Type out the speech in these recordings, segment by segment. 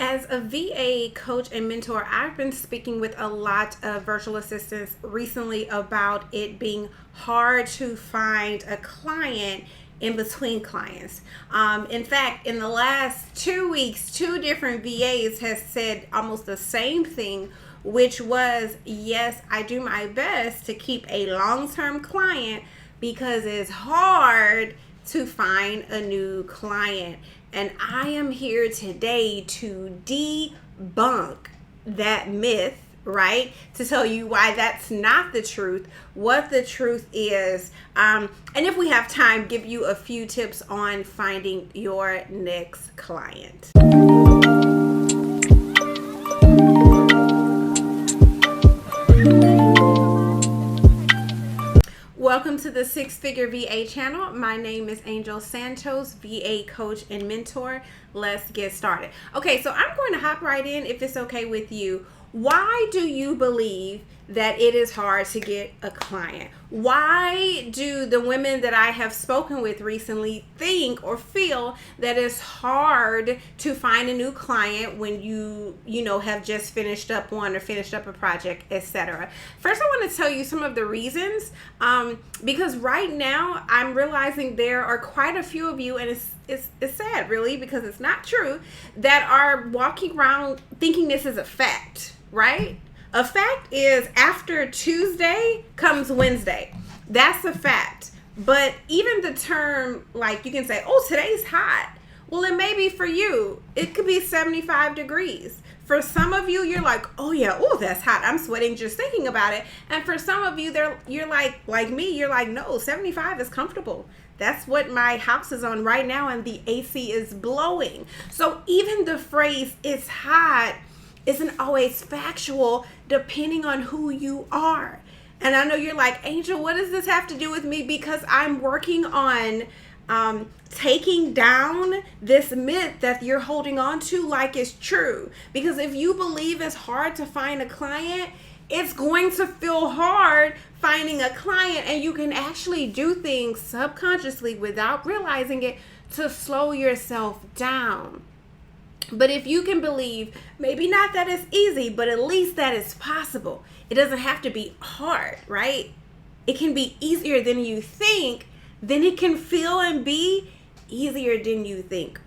As a VA coach and mentor, I've been speaking with a lot of virtual assistants recently about it being hard to find a client in between clients. In fact, in the last 2 weeks, two different VAs has said almost the same thing, which was, yes, I do my best to keep a long-term client because it's hard to find a new client. And I am here today to debunk that myth, right? To tell you why that's not the truth, what the truth is. And if we have time, give you a few tips on finding your next client. Welcome to the Six Figure VA channel. My name is Angel Santos, VA coach and mentor. Let's get started. Okay, so I'm going to hop right in if it's okay with you. Why do you believe that it is hard to get a client? Why do the women that I have spoken with recently think or feel that it's hard to find a new client when you have just finished up one or finished up a project, etc.? First, I want to tell you some of the reasons, because right now I'm realizing there are quite a few of you, and it's sad really because it's not true, that are walking around thinking this is a fact, right? A fact is after Tuesday comes Wednesday. That's a fact. But even the term, like you can say, oh, today's hot. Well, it may be for you. It could be 75 degrees. For some of you, you're like, oh yeah, oh, that's hot. I'm sweating just thinking about it. And for some of you, you're like me, you're like, no, 75 is comfortable. That's what my house is on right now, and the AC is blowing. So even the phrase "it's hot" isn't always factual depending on who you are. And I know you're like, Angel, what does this have to do with me? Because I'm working on taking down this myth that you're holding on to like it's true. Because if you believe it's hard to find a client, it's going to feel hard finding a client, and you can actually do things subconsciously without realizing it to slow yourself down. But if you can believe, maybe not that it's easy, but at least that it's possible. It doesn't have to be hard, right? It can be easier than you think. Then it can feel and be easier than you think.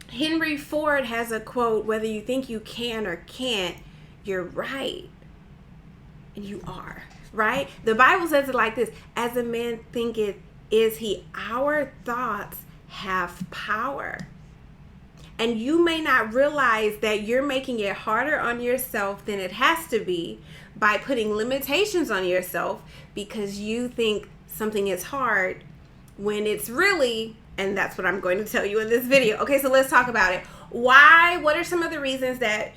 Henry Ford has a quote, whether you think you can or can't, you're right. And you are, right? The Bible says it like this: as a man thinketh, is he. Our thoughts have power. And you may not realize that you're making it harder on yourself than it has to be by putting limitations on yourself because you think something is hard when it's really, and that's what I'm going to tell you in this video. Okay, so let's talk about it. Why? What are some of the reasons that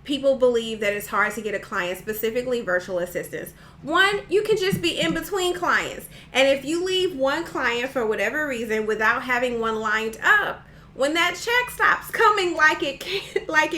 people believe that it's hard to get a client, specifically virtual assistants? One, you can just be in between clients. And if you leave one client for whatever reason without having one lined up, when that check stops coming like it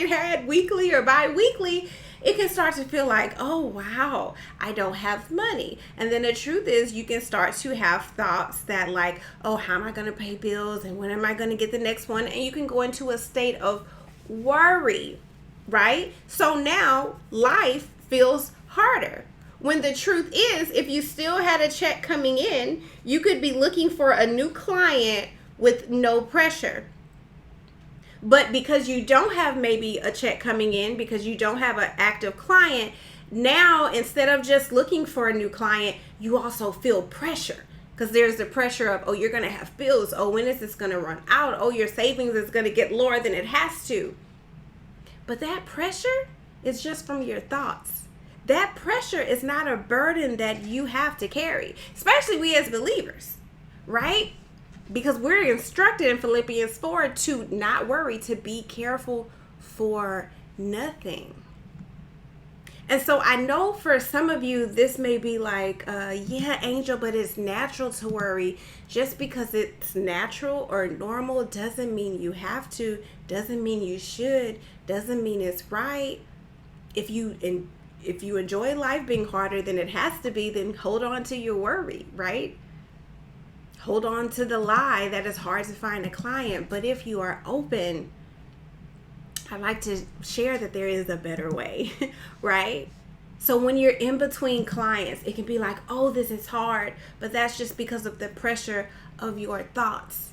had weekly or bi-weekly, it can start to feel like, oh wow, I don't have money. And then the truth is, you can start to have thoughts that like, oh, how am I going to pay bills, and when am I going to get the next one? And you can go into a state of worry, right? So now life feels harder. When the truth is, if you still had a check coming in, you could be looking for a new client with no pressure. But because you don't have maybe a check coming in, because you don't have an active client, now instead of just looking for a new client, you also feel pressure. Because there's the pressure of, oh, you're going to have bills. Oh, when is this going to run out? Oh, your savings is going to get lower than it has to. But that pressure is just from your thoughts. That pressure is not a burden that you have to carry, especially we as believers, right? Because we're instructed in Philippians 4 to not worry, to be careful for nothing. And so I know for some of you, this may be like, yeah, Angel, but it's natural to worry. Just because it's natural or normal doesn't mean you have to, doesn't mean you should, doesn't mean it's right. If you enjoy life being harder than it has to be, then hold on to your worry, right? Hold on to the lie that it's hard to find a client. But if you are open I like to share that there is a better way, right? So when you're in between clients, it can be like, oh, this is hard, but that's just because of the pressure of your thoughts.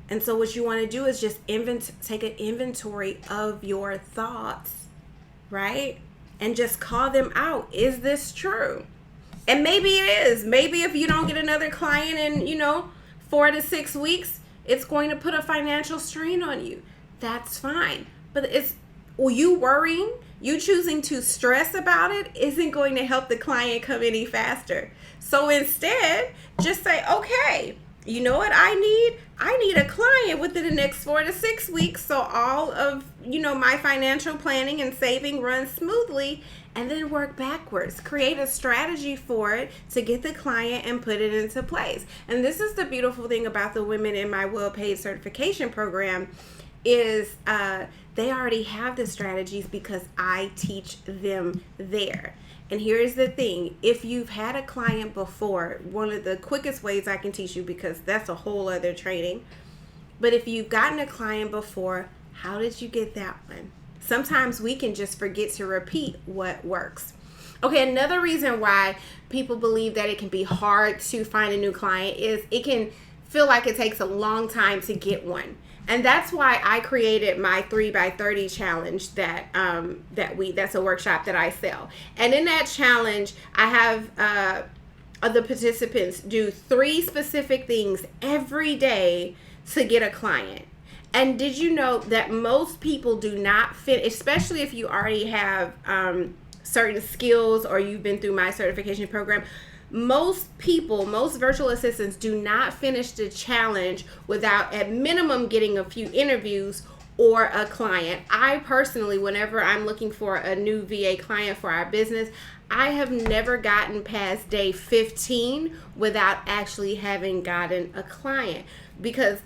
And so what you want to do is just take an inventory of your thoughts, right? And just call them out. Is this true? And maybe it is.Maybe if you don't get another client in, 4 to 6 weeks, it's going to put a financial strain on you. That's fine. But you worrying, you choosing to stress about it isn't going to help the client come any faster. So instead, just say, okay, you know what I need? I need a client within the next 4 to 6 weeks, so all of, my financial planning and saving runs smoothly, and then work backwards. Create a strategy for it to get the client and put it into place. And this is the beautiful thing about the Women in My Well-Paid Certification Program is they already have the strategies because I teach them there. And here's the thing. If you've had a client before, one of the quickest ways I can teach you, because that's a whole other training, but if you've gotten a client before, how did you get that one? Sometimes we can just forget to repeat what works. Okay, another reason why people believe that it can be hard to find a new client is it can feel like it takes a long time to get one. And that's why I created my 3x30 challenge that's a workshop that I sell. And in that challenge, I have the participants do 3 specific things every day to get a client. And did you know that most people do not fit, especially if you already have certain skills or you've been through my certification program, most virtual assistants do not finish the challenge without at minimum getting a few interviews or a client. I personally, whenever I'm looking for a new VA client for our business, I have never gotten past day 15 without actually having gotten a client. Because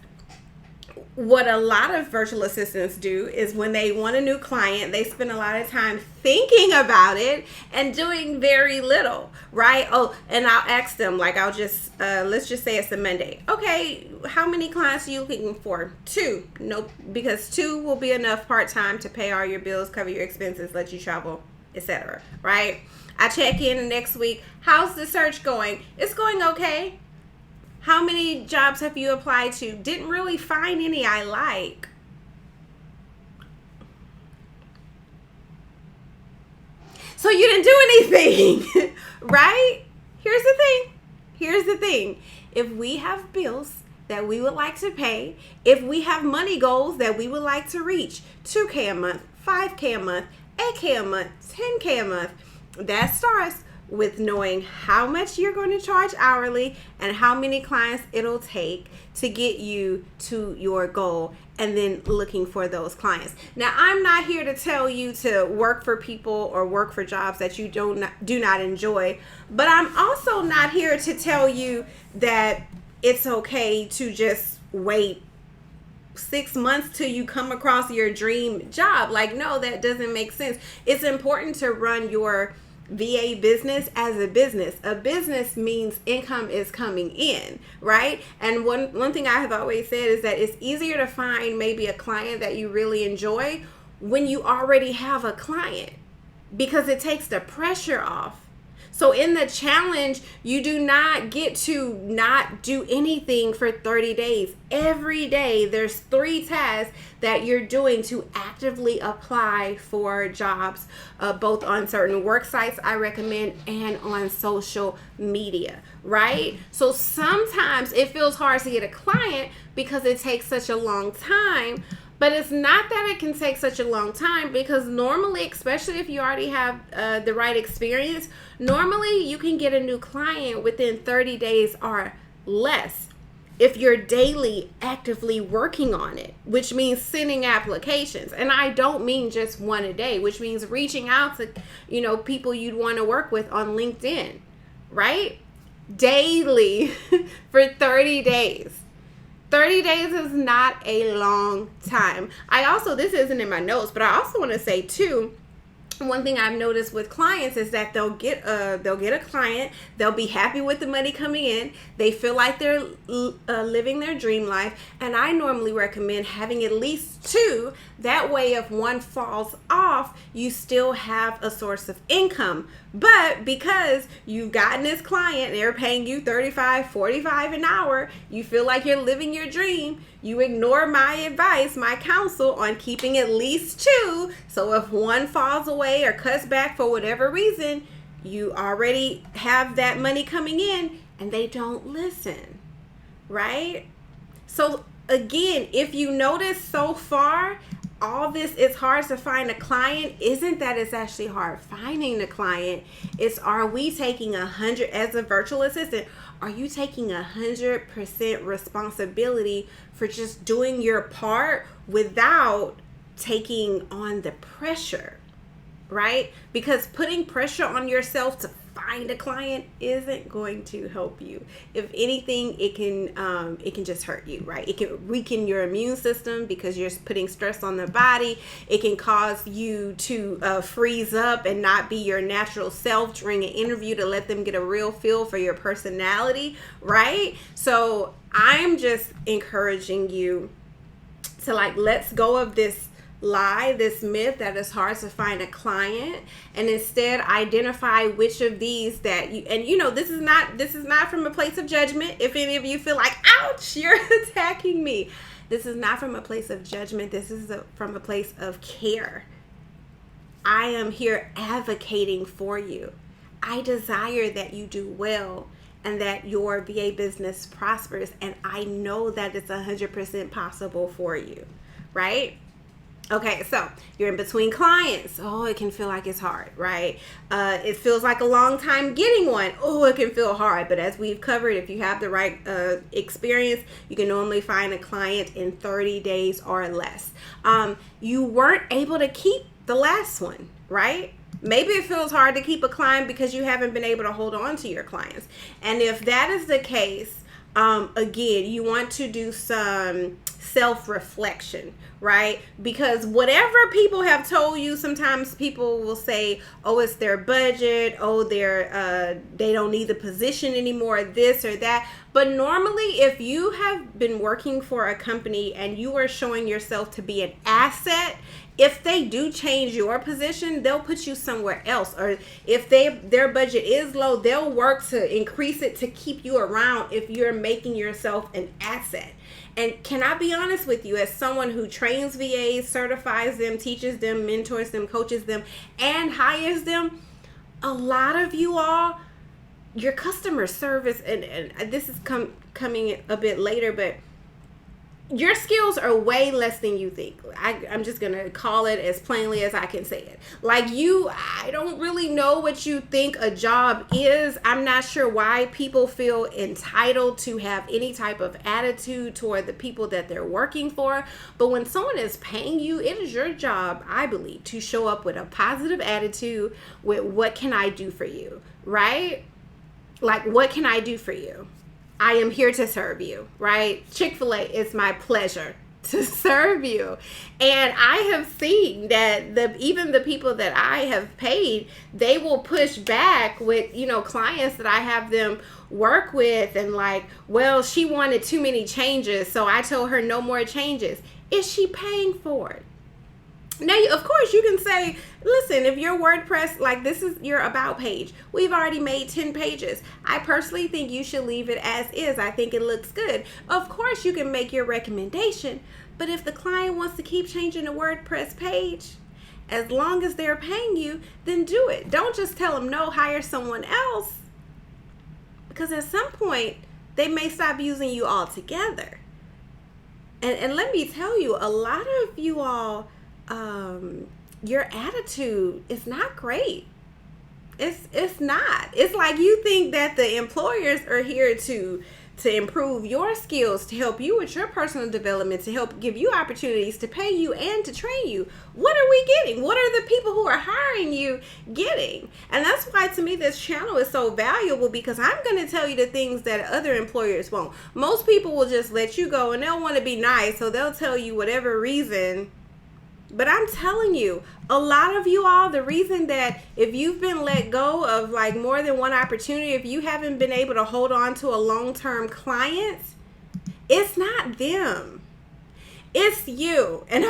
what a lot of virtual assistants do is when they want a new client, they spend a lot of time thinking about it and doing very little, right? Oh, and I'll ask them, like, let's just say it's a Monday. Okay, how many clients are you looking for? 2. Nope, because 2 will be enough part-time to pay all your bills, cover your expenses, let you travel, etc., right? I check in the next week. How's the search going? It's going okay. How many jobs have you applied to? Didn't really find any I like. So you didn't do anything, right? Here's the thing. If we have bills that we would like to pay, if we have money goals that we would like to reach, 2K a month, 5K a month, 8K a month, 10K a month, that starts with knowing how much you're going to charge hourly and how many clients it'll take to get you to your goal, and then looking for those clients. Now, I'm not here to tell you to work for people or work for jobs that you do not enjoy, but I'm also not here to tell you that it's okay to just wait 6 months till you come across your dream job. Like, no, that doesn't make sense. It's important to run your VA business as a business. A business means income is coming in, right? And one thing I have always said is that it's easier to find maybe a client that you really enjoy when you already have a client, because it takes the pressure off. So in the challenge, you do not get to not do anything for 30 days. Every day, there's 3 tasks that you're doing to actively apply for jobs, both on certain work sites I recommend and on social media, right? So sometimes it feels hard to get a client because it takes such a long time. But it's not that it can take such a long time, because normally, especially if you already have the right experience, normally you can get a new client within 30 days or less if you're daily actively working on it, which means sending applications. And I don't mean just one a day, which means reaching out to, people you'd want to work with on LinkedIn, right? Daily for 30 days. 30 days is not a long time. This isn't in my notes, but I also want to say too, one thing I've noticed with clients is that they'll get a client, they'll be happy with the money coming in, they feel like they're living their dream life, and I normally recommend having at least two. That way, if one falls off, you still have a source of income. But because you've gotten this client, they're paying you $35, $45 an hour, you feel like you're living your dream, you ignore my advice, my counsel on keeping at least two. So if one falls away or cuts back for whatever reason, you already have that money coming in and they don't listen, right? So again, if you notice so far, all this, it's hard to find a client, isn't that it's actually hard finding the client. It's, are we taking 100 as a virtual assistant? Are you taking 100% responsibility for just doing your part without taking on the pressure, right? Because putting pressure on yourself to find a client isn't going to help you. If anything, it can just hurt you, right? It can weaken your immune system because you're putting stress on the body. It can cause you to freeze up and not be your natural self during an interview, to let them get a real feel for your personality, right? So I'm just encouraging you to, like, let's go of this lie, this myth that it's hard to find a client, and instead identify which of these that you, and you know, this is not from a place of judgment. If any of you feel like, ouch, you're attacking me, this is not from a place of judgment. This is from a place of care. I am here advocating for you. I desire that you do well and that your VA business prospers, and I know that it's 100% possible for you, right? Okay, so you're in between clients. Oh, it can feel like it's hard, right? It feels like a long time getting one. Oh, it can feel hard. But as we've covered, if you have the right experience, you can normally find a client in 30 days or less. You weren't able to keep the last one, right? Maybe it feels hard to keep a client because you haven't been able to hold on to your clients. And if that is the case, again, you want to do some self-reflection, right? Because whatever people have told you, sometimes people will say, oh, it's their budget, oh, they don't need the position anymore, this or that. But normally, if you have been working for a company and you are showing yourself to be an asset, if they do change your position, they'll put you somewhere else. Or if their budget is low, they'll work to increase it to keep you around if you're making yourself an asset. And can I be honest with you, as someone who trains VAs, certifies them, teaches them, mentors them, coaches them, and hires them, a lot of you all, your customer service, and this is coming a bit later, but your skills are way less than you think. I'm just going to call it as plainly as I can say it. Like I don't really know what you think a job is. I'm not sure why people feel entitled to have any type of attitude toward the people that they're working for. But when someone is paying you, it is your job, I believe, to show up with a positive attitude with, what can I do for you, right? Like, what can I do for you? I am here to serve you, right? Chick-fil-A, it's my pleasure to serve you. And I have seen that even the people that I have paid, they will push back with, clients that I have them work with, and like, well, she wanted too many changes, so I told her no more changes. Is she paying for it? Now, of course, you can say, listen, if your WordPress, like, this is your about page, we've already made 10 pages. I personally think you should leave it as is. I think it looks good. Of course, you can make your recommendation, but if the client wants to keep changing the WordPress page, as long as they're paying you, then do it. Don't just tell them no, hire someone else, because at some point, they may stop using you altogether. And let me tell you, a lot of you all, your attitude is not great. It's not. It's like you think that the employers are here to improve your skills, to help you with your personal development, to help give you opportunities, to pay you and to train you. What are we getting? What are the people who are hiring you getting? And that's why, to me, this channel is so valuable, because I'm going to tell you the things that other employers won't. Most people will just let you go and they'll want to be nice, so they'll tell you whatever reason But I'm telling you, a lot of you all, the reason that if you've been let go of like more than one opportunity, if you haven't been able to hold on to a long-term client, it's not them. It's you. And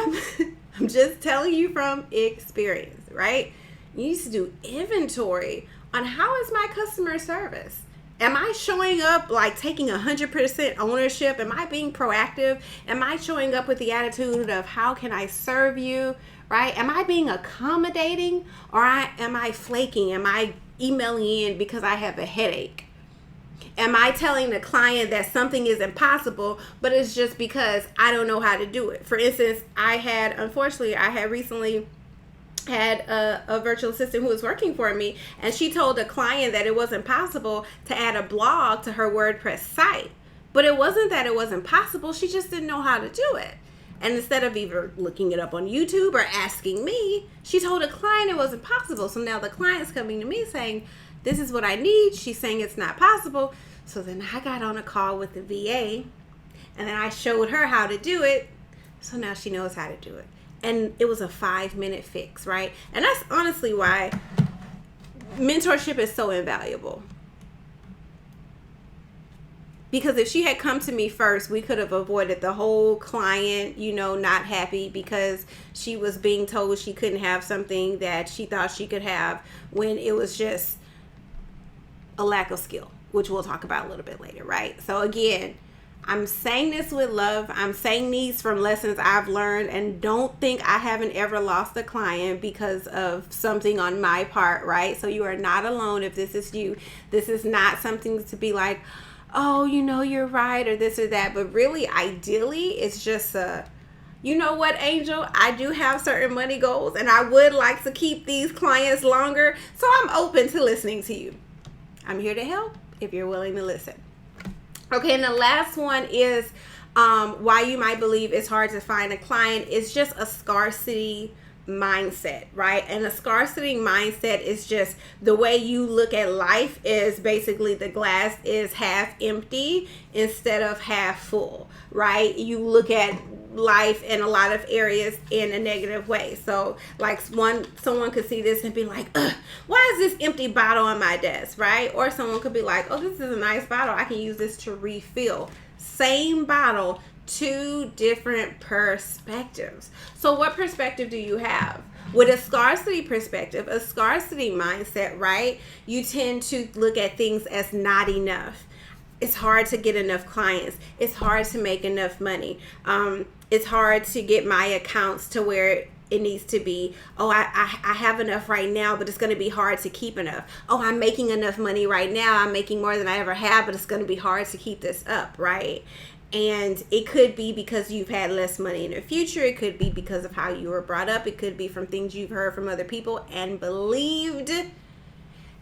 I'm just telling you from experience, right? You need to do inventory on how is my customer service. Am I showing up like taking 100% ownership? Am I being proactive? Am I showing up with the attitude of how can I serve you, right? Am I being accommodating, or am I flaking? Am I emailing in because I have a headache? Am I telling the client that something is impossible, but it's just because I don't know how to do it? For instance, I had recently had a virtual assistant who was working for me, and she told a client that it wasn't possible to add a blog to her WordPress site. But it wasn't that it wasn't possible, she just didn't know how to do it. And instead of either looking it up on YouTube or asking me, she told a client it wasn't possible. So now the client's coming to me saying, this is what I need. She's saying it's not possible. So then I got on a call with the VA, and then I showed her how to do it. So now she knows how to do it. And it was a 5-minute fix, right? And that's honestly why mentorship is so invaluable. Because if she had come to me first, we could have avoided the whole client, not happy because she was being told she couldn't have something that she thought she could have, when it was just a lack of skill, which we'll talk about a little bit later, right? So again, I'm saying this with love. I'm saying these from lessons I've learned, and don't think I haven't ever lost a client because of something on my part, right? So you are not alone if this is you. This is not something to be like, oh, you're right, or this or that. But really, ideally, it's just you know what, Angel? I do have certain money goals, and I would like to keep these clients longer. So I'm open to listening to you. I'm here to help if you're willing to listen. Okay, and the last one is why you might believe it's hard to find a client. It's just a scarcity mindset, right? And a scarcity mindset is just the way you look at life, is basically the glass is half empty instead of half full, right? You look at life in a lot of areas in a negative way. So like someone could see this and be like, why is this empty bottle on my desk, right? Or someone could be like, oh, this is a nice bottle, I can use this to refill. Same bottle, two different perspectives. So what perspective do you have? With a scarcity perspective, a scarcity mindset, right? You tend to look at things as not enough. It's hard to get enough clients. It's hard to make enough money. It's hard to get my accounts to where it needs to be. Oh, I have enough right now, but it's going to be hard to keep enough. Oh, I'm making enough money right now. I'm making more than I ever have, but it's going to be hard to keep this up, right? And it could be because you've had less money in the future. It could be because of how you were brought up. It could be from things you've heard from other people and believed.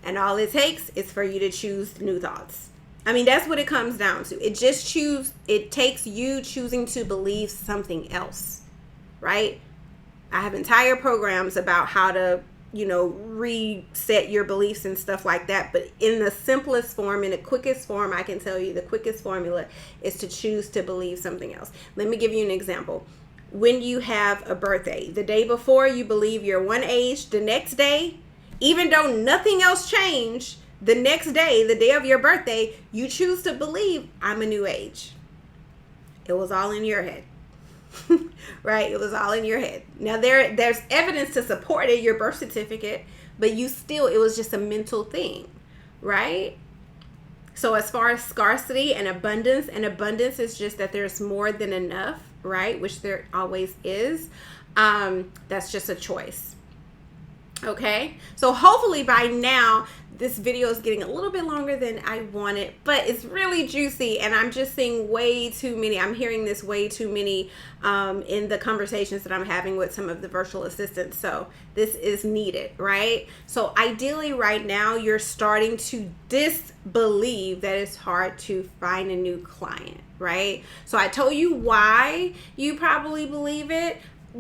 And all it takes is for you to choose new thoughts. I mean, that's what it comes down to. It takes you choosing to believe something else, right? I have entire programs about how to, reset your beliefs and stuff like that. But in the simplest form, in the quickest form, I can tell you the quickest formula is to choose to believe something else. Let me give you an example. When you have a birthday, the day before you believe you're one age, the next day, even though nothing else changed, the next day, the day of your birthday, you choose to believe I'm a new age. It was all in your head. Right? It was all in your head. Now there's evidence to support it, your birth certificate, but it was just a mental thing, right? So as far as scarcity and abundance is just that there's more than enough, right? Which there always is. That's just a choice. Okay, so hopefully by now this video is getting a little bit longer than I wanted, but it's really juicy, and I'm just seeing I'm hearing this way too many in the conversations that I'm having with some of the virtual assistants. So this is needed, right? So ideally right now you're starting to disbelieve that it's hard to find a new client, right? So I told you why you probably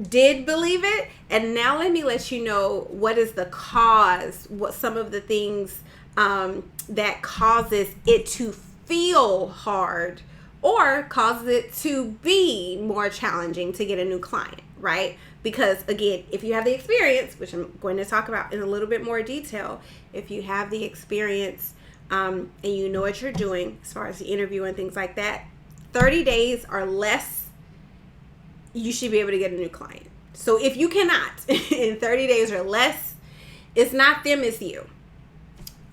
did believe it, and now let me let you know what is the cause, what some of the things that causes it to feel hard or causes it to be more challenging to get a new client, right? Because again, if you have the experience, which I'm going to talk about in a little bit more detail, if you have the experience and you know what you're doing as far as the interview and things like that, 30 days or less, you should be able to get a new client. So if you cannot in 30 days or less, it's not them, it's you.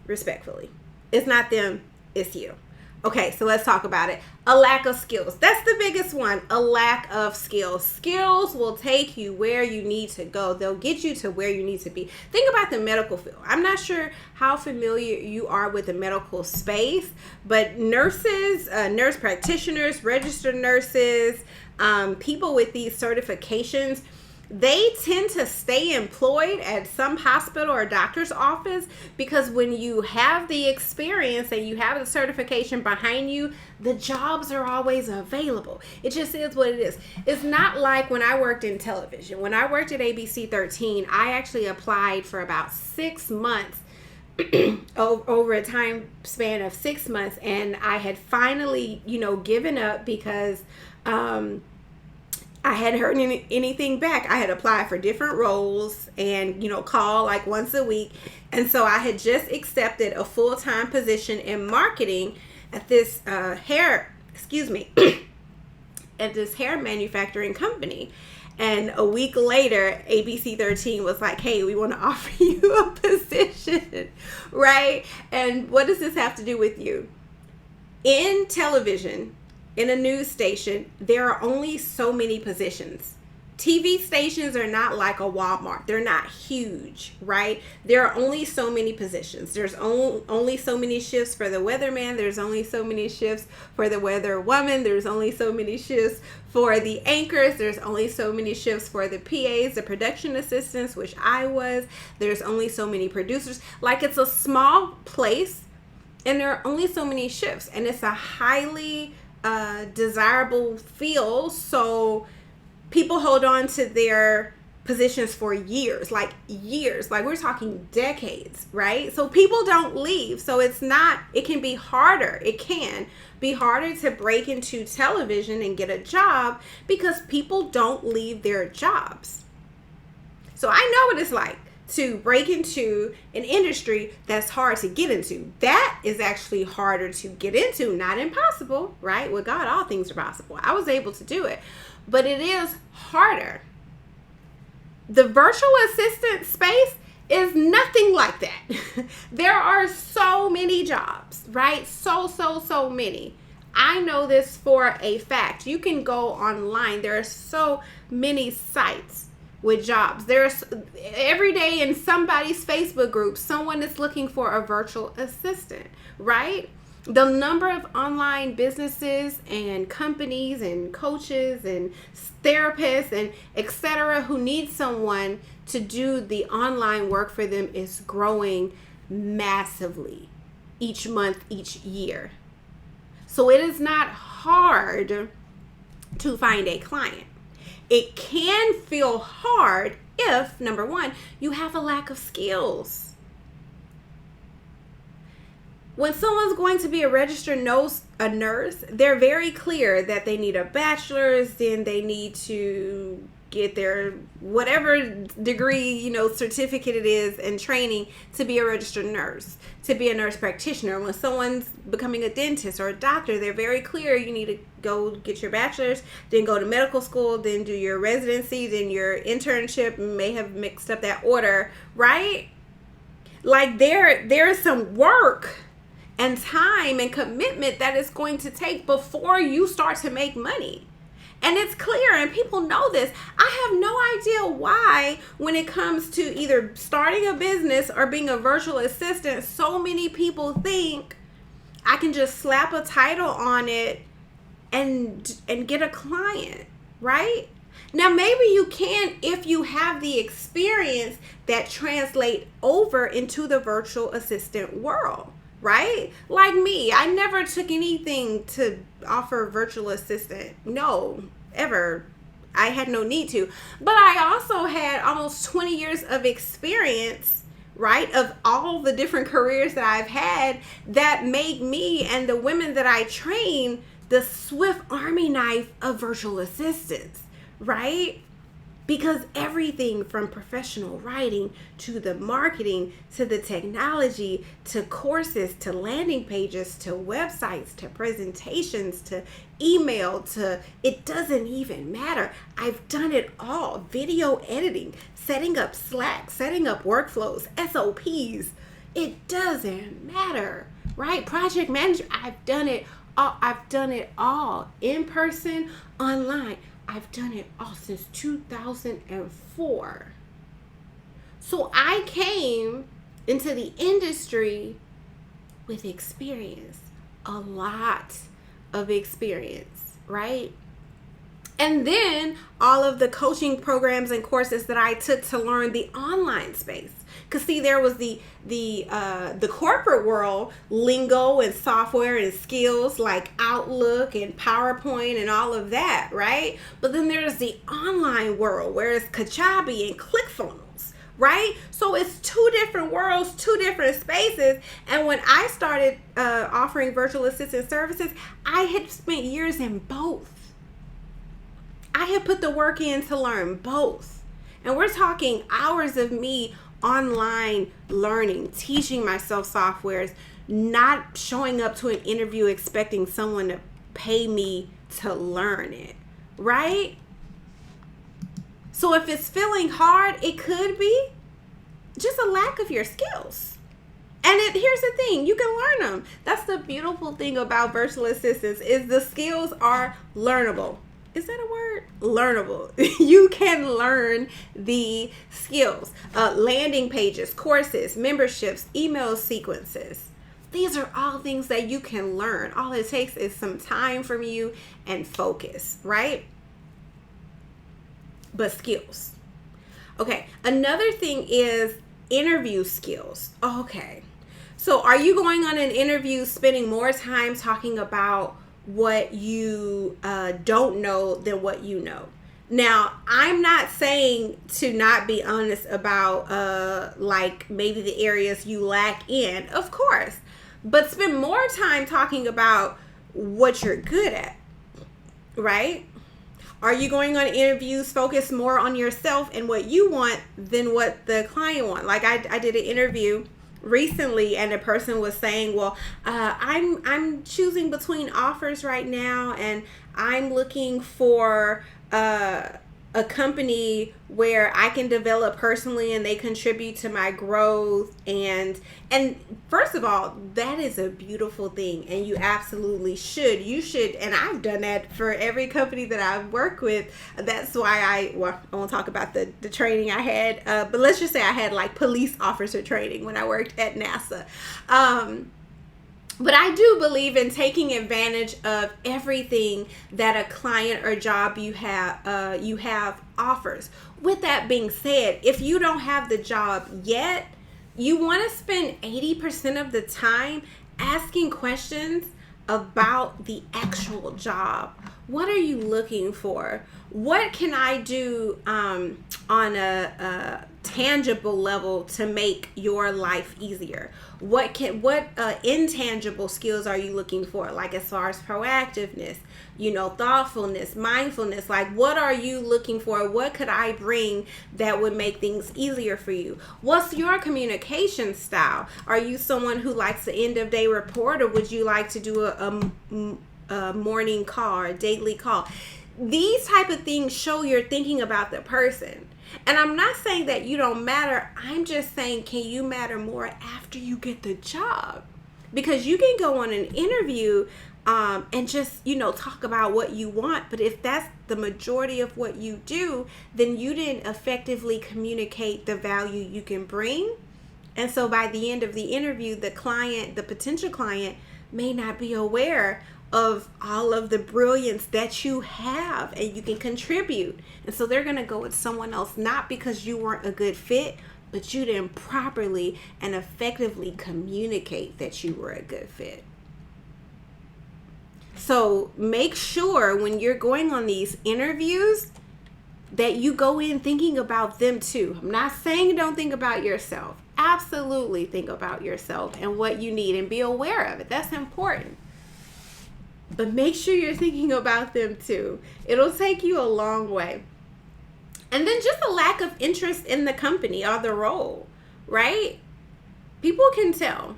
Respectfully. It's not them, it's you. Okay, so let's talk about it. A lack of skills. That's the biggest one. A lack of skills. Skills will take you where you need to go. They'll get you to where you need to be. Think about the medical field. I'm not sure how familiar you are with the medical space, but nurses, nurse practitioners, registered nurses, people with these certifications, they tend to stay employed at some hospital or doctor's office because when you have the experience and you have the certification behind you, the jobs are always available. It just is what it is. It's not like when I worked in television. When I worked at ABC 13, I actually applied for about 6 months over a time span of 6 months, and I had finally, given up because I hadn't heard anything back. I had applied for different roles and, call like once a week. And so I had just accepted a full-time position in marketing at this hair manufacturing company. And a week later, ABC 13 was like, hey, we want to offer you a position, right? And what does this have to do with you? In television, in a news station, there are only so many positions. TV stations are not like a Walmart. They're not huge, right? There are only so many positions. There's only so many shifts for the weatherman. There's only so many shifts for the weather woman. There's only so many shifts for the anchors. There's only so many shifts for the PAs, the production assistants, which I was. There's only so many producers. Like, it's a small place and there are only so many shifts, and it's a highly desirable field, so people hold on to their positions for years, like we're talking decades, right? So people don't leave. So it can be harder to break into television and get a job because people don't leave their jobs. So I know what it's like to break into an industry that's hard to get into. That is actually harder to get into, not impossible, right? With God, all things are possible. I was able to do it, but it is harder. The virtual assistant space is nothing like that. There are so many jobs, right? So many. I know this for a fact. You can go online. There are so many sites with jobs. There's every day in somebody's Facebook group, someone is looking for a virtual assistant, right? The number of online businesses and companies and coaches and therapists and etc. who need someone to do the online work for them is growing massively each month, each year. So it is not hard to find a client. It can feel hard if, number one, you have a lack of skills. When someone's going to be a registered nurse, they're very clear that they need a bachelor's, then they need to get their whatever degree, certificate it is and training to be a registered nurse, to be a nurse practitioner. When someone's becoming a dentist or a doctor, they're very clear you need to go get your bachelor's, then go to medical school, then do your residency, then your internship. May have mixed up that order, right? Like there's some work and time and commitment that it's going to take before you start to make money. And it's clear, and people know this. I have no idea why, when it comes to either starting a business or being a virtual assistant, so many people think I can just slap a title on it and get a client, right? Now, maybe you can if you have the experience that translate over into the virtual assistant world, right? Like me, I never took anything to offer virtual assistant. No, ever. I had no need to. But I also had almost 20 years of experience, right, of all the different careers that I've had that made me and the women that I train the Swift Army knife of virtual assistants, right? because everything from professional writing to the marketing to the technology to courses to landing pages to websites to presentations to email to it doesn't even matter. I've done it all. Video editing, setting up Slack, setting up workflows, SOPs. It doesn't matter, right? Project manager, I've done it all. I've done it all in person, online. I've done it all since 2004. So I came into the industry with experience, a lot of experience, right? And then all of the coaching programs and courses that I took to learn the online space. Because see, there was the corporate world lingo and software and skills like Outlook and PowerPoint and all of that, right? But then there's the online world where it's Kajabi and ClickFunnels, right? So it's two different worlds, two different spaces. And when I started offering virtual assistant services, I had spent years in both. I had put the work in to learn both. And we're talking hours of me online learning, teaching myself softwares, not showing up to an interview expecting someone to pay me to learn it, right? So if it's feeling hard, it could be just a lack of your skills. And here's the thing, you can learn them. That's the beautiful thing about virtual assistants is the skills are learnable. Is that a word? Learnable. You can learn the skills. Landing pages, courses, memberships, email sequences. These are all things that you can learn. All it takes is some time from you and focus, right? But skills. Okay, another thing is interview skills. Okay, so are you going on an interview spending more time talking about what you don't know than what you know? Now, I'm not saying to not be honest about like maybe the areas you lack in, of course, but spend more time talking about what you're good at, right? Are you going on interviews focus more on yourself and what you want than what the client wants? Like I did an interview recently and a person was saying, well, I'm choosing between offers right now and I'm looking for a company where I can develop personally and they contribute to my growth. And first of all, that is a beautiful thing and you absolutely should. You should, and I've done that for every company that I've worked with. That's why I won't talk about the training I had, but let's just say I had like police officer training when I worked at NASA. But I do believe in taking advantage of everything that a client or job you have offers. With that being said, if you don't have the job yet, you want to spend 80% of the time asking questions about the actual job. What are you looking for? What can I do on a tangible level to make your life easier? What intangible skills are you looking for? Like as far as proactiveness, thoughtfulness, mindfulness, like what are you looking for? What could I bring that would make things easier for you? What's your communication style? Are you someone who likes the end of day report, or would you like to do a morning call or a daily call? These type of things show you're thinking about the person. And I'm not saying that you don't matter. I'm just saying, can you matter more after you get the job? Because you can go on an interview and just, talk about what you want. But if that's the majority of what you do, then you didn't effectively communicate the value you can bring. And so by the end of the interview, the potential client may not be aware of all of the brilliance that you have and you can contribute. And so they're going to go with someone else, not because you weren't a good fit, but you didn't properly and effectively communicate that you were a good fit. So make sure when you're going on these interviews that you go in thinking about them too. I'm not saying don't think about yourself. Absolutely think about yourself and what you need and be aware of it. That's important. But make sure you're thinking about them too. It'll take you a long way. And then just a lack of interest in the company or the role, right? People can tell.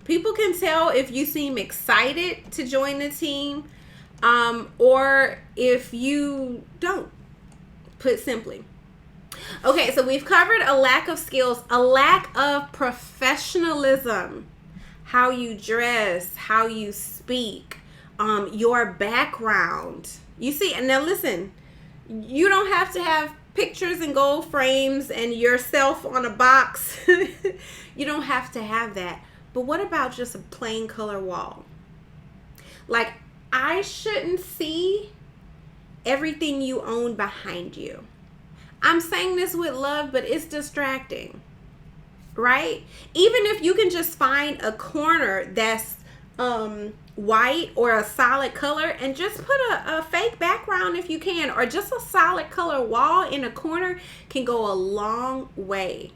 People can tell if you seem excited to join the team, or if you don't, put simply. Okay, so we've covered a lack of skills, a lack of professionalism, how you dress, how you speak, your background. You see, and now listen, you don't have to have pictures and gold frames and yourself on a box. You don't have to have that. But what about just a plain color wall? Like, I shouldn't see everything you own behind you. I'm saying this with love, but it's distracting, right? Even if you can just find a corner that's white or a solid color and just put a fake background if you can, or just a solid color wall in a corner can go a long way.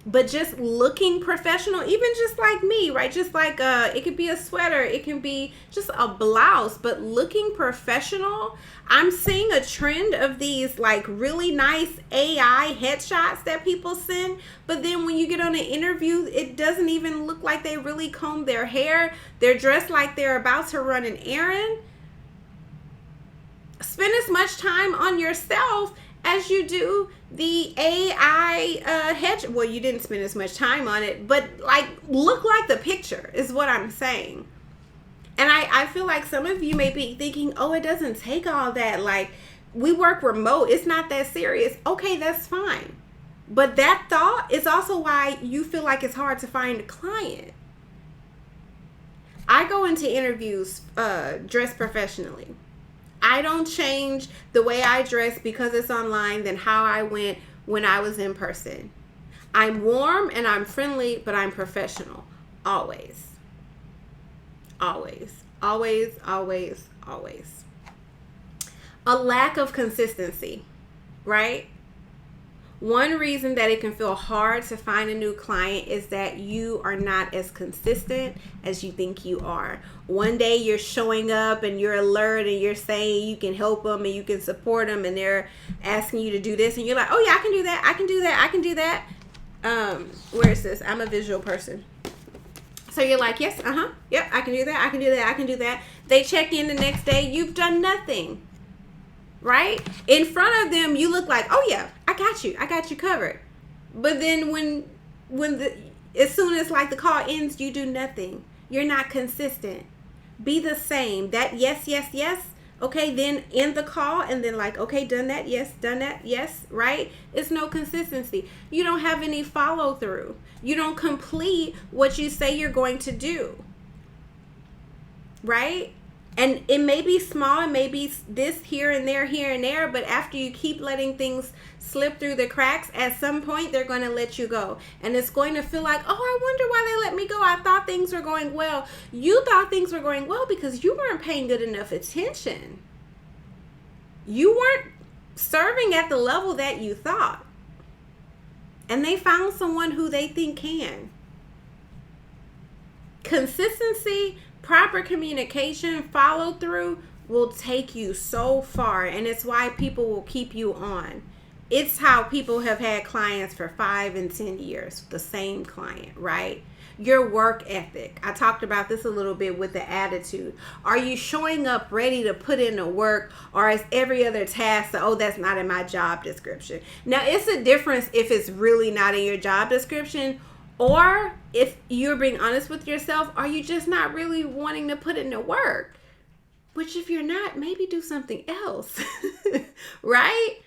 But just looking professional, even just like me, right? Just like it could be a sweater, it can be just a blouse, but looking professional. I'm seeing a trend of these like really nice AI headshots that people send, but then when you get on an interview, it doesn't even look like they really combed their hair. They're dressed like they're about to run an errand. Spend as much time on yourself as you do the AI hedge. Well, you didn't spend as much time on it, but like look like the picture is what I'm saying. And I feel like some of you may be thinking, oh, it doesn't take all that. Like, we work remote. It's not that serious. Okay, that's fine. But that thought is also why you feel like it's hard to find a client. I go into interviews dressed professionally. I don't change the way I dress because it's online than how I went when I was in person. I'm warm and I'm friendly, but I'm professional. Always. Always. Always, always, always. A lack of consistency, right? One reason that it can feel hard to find a new client is that you are not as consistent as you think you are. One day you're showing up and you're alert and you're saying you can help them and you can support them, and they're asking you to do this and you're like, oh yeah, I can do that, I can do that, I can do that. Where is this? I'm a visual person. So you're like, yes, yep, I can do that, I can do that, I can do that. They check in the next day, you've done nothing. Right? In front of them, you look like, oh yeah, I got you covered. But then as soon as like the call ends, you do nothing. You're not consistent. Be the same. That yes. Okay, then end the call and then like, okay, done that, yes, right? It's no consistency. You don't have any follow through. You don't complete what you say you're going to do. Right? And it may be small, it may be this here and there, but after you keep letting things slip through the cracks, at some point they're going to let you go. And it's going to feel like, oh, I wonder why they let me go. I thought things were going well. You thought things were going well because you weren't paying good enough attention. You weren't serving at the level that you thought. And they found someone who they think can. Consistency, proper communication, follow through will take you so far, and it's why people will keep you on. It's how people have had clients for 5 and 10 years, the same client, right? Your work ethic. I talked about this a little bit with the attitude. Are you showing up ready to put in the work, or is every other task, oh, that's not in my job description? Now, it's a difference if it's really not in your job description, or if you're being honest with yourself, are you just not really wanting to put in the work? Which if you're not, maybe do something else, right?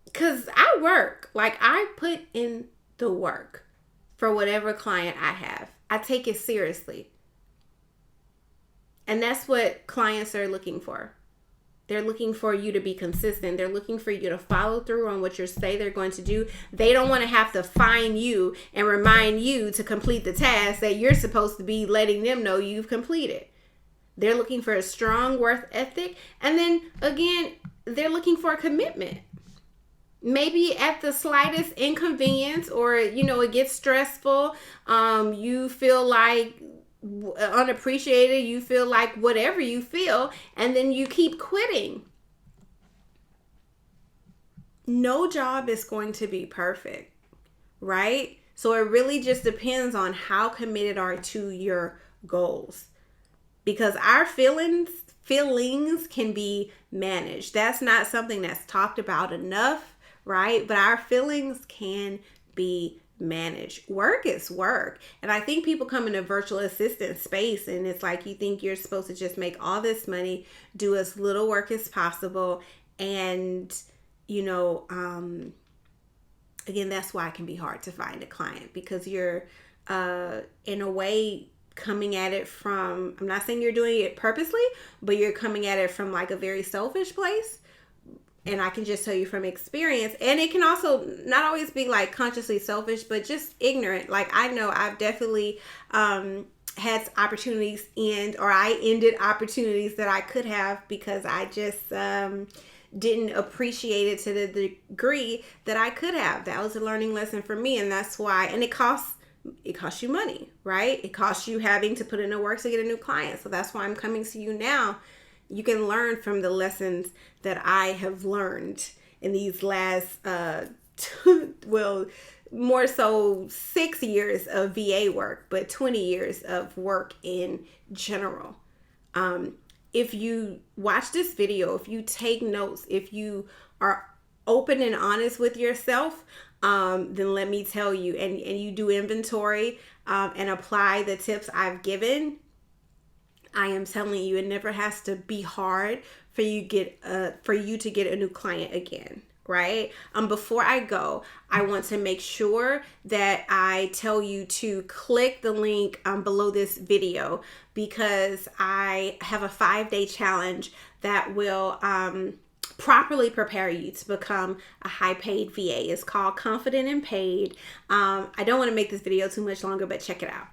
Because I work, like I put in the work for whatever client I have. I take it seriously. And that's what clients are looking for. They're looking for you to be consistent. They're looking for you to follow through on what you say they're going to do. They don't want to have to find you and remind you to complete the task that you're supposed to be letting them know you've completed. They're looking for a strong work ethic. And then again, they're looking for a commitment. Maybe at the slightest inconvenience, or, it gets stressful. You feel like unappreciated, you feel like whatever you feel, and then you keep quitting. no job is going to be perfect, right? So it really just depends on how committed are to your goals, because our feelings can be managed. That's not something that's talked about enough, right? But our feelings can be managed. Work is work. And I think people come in a virtual assistant space and it's like you think you're supposed to just make all this money, do as little work as possible, and again, that's why it can be hard to find a client, because you're in a way coming at it from, I'm not saying you're doing it purposely, but you're coming at it from like a very selfish place. And I can just tell you from experience, and it can also not always be like consciously selfish, but just ignorant. Like I know I've definitely had opportunities or I ended opportunities that I could have because I just didn't appreciate it to the degree that I could have. That was a learning lesson for me, and that's why. And it costs you money, right? It costs you having to put in the work to get a new client. So that's why I'm coming to you now. You can learn from the lessons that I have learned in these last, more so 6 years of VA work, but 20 years of work in general. If you watch this video, if you take notes, if you are open and honest with yourself, then let me tell you, and you do inventory and apply the tips I've given, I am telling you, it never has to be hard for you to get a new client again, right? Before I go, I want to make sure that I tell you to click the link below this video, because I have a 5-day challenge that will properly prepare you to become a high-paid VA. It's called Confident and Paid. I don't want to make this video too much longer, but check it out.